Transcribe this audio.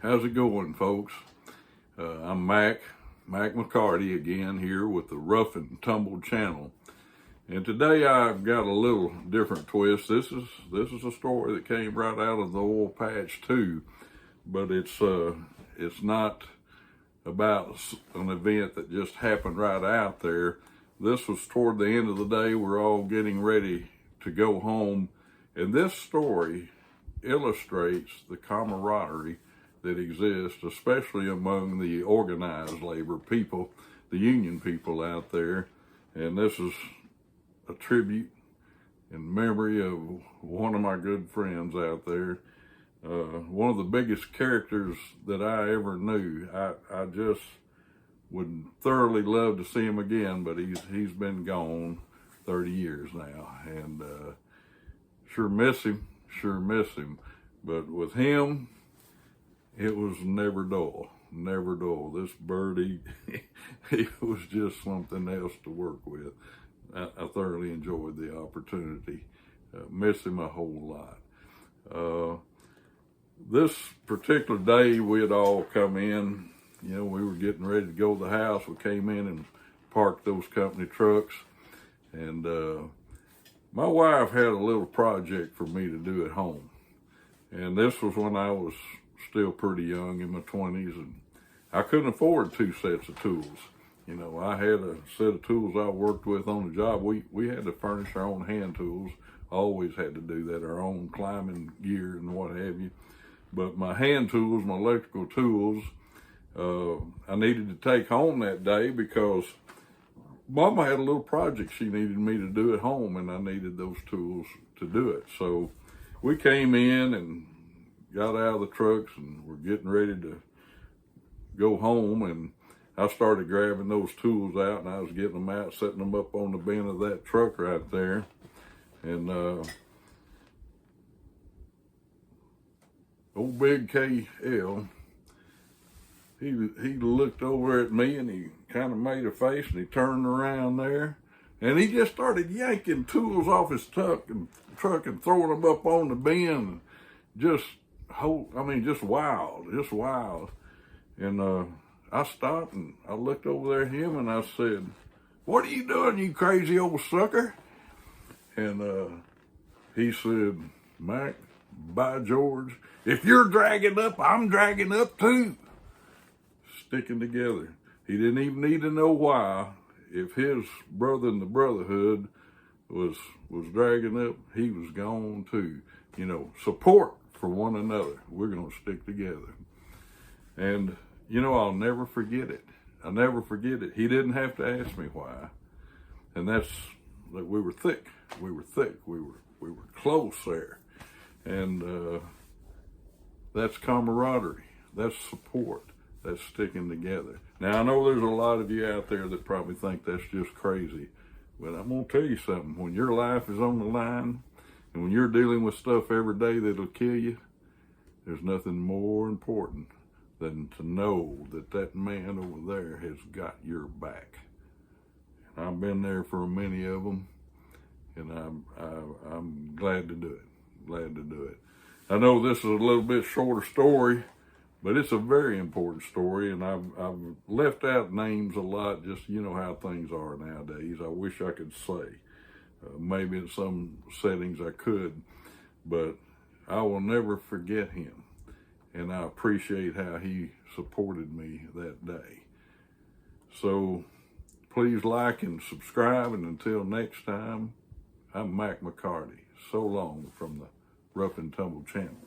How's it going, folks? I'm Mac McCarty again here with the Rough and Tumble channel. And today I've got a little different twist. This is a story that came right out of the oil patch too, but it's not about an event that just happened right out there. This was toward the end of the day. We're all getting ready to go home, and this story illustrates the camaraderie that exists, especially among the organized labor people, the union people out there. And this is a tribute in memory of one of my good friends out there. One of the biggest characters that I ever knew. I just would thoroughly love to see him again, but he's been gone 30 years now, and sure miss him. But with him, it was never dull. This bird, he was just something else to work with. I thoroughly enjoyed the opportunity. Miss him a whole lot. This particular day, we had all come in. You know, we were getting ready to go to the house. We came in and parked those company trucks. And my wife had a little project for me to do at home. And this was when I was still pretty young, in my 20s, and I couldn't afford two sets of tools. You know, I had a set of tools I worked with on the job. We had to furnish our own hand tools. Always had to do that, our own climbing gear and what have you. But my hand tools, my electrical tools, I needed to take home that day because Mama had a little project she needed me to do at home, and I needed those tools to do it. So we came in and got out of the trucks, and we're getting ready to go home, and I started grabbing those tools out, and I was getting them out, setting them up on the bin of that truck right there. And old Big KL, he looked over at me, and he kind of made a face, and he turned around there, and he just started yanking tools off his truck and throwing them up on the bin. Just wild. And I stopped, and I looked over there at him, and I said, "What are you doing, you crazy old sucker?" And he said, "Mac, by George, if you're dragging up, I'm dragging up too." Sticking together. He didn't even need to know why. If his brother in the brotherhood was dragging up, he was gone too. You know, support for one another. We're going to stick together. And, you know, I'll never forget it. I'll never forget it. He didn't have to ask me why. And that's that we were thick. We were close there. And that's camaraderie. That's support. That's sticking together. Now, I know there's a lot of you out there that probably think that's just crazy. But I'm going to tell you something. When your life is on the line, and when you're dealing with stuff every day that'll kill you, there's nothing more important than to know that that man over there has got your back. And I've been there for many of them, and I'm glad to do it. I know this is a little bit shorter story, but it's a very important story, and I've left out names a lot. Just, you know how things are nowadays. I wish I could say. Maybe in some settings I could, but I will never forget him, and I appreciate how he supported me that day. So please like and subscribe, and until next time, I'm Mac McCarty. So long from the Rough and Tumble channel.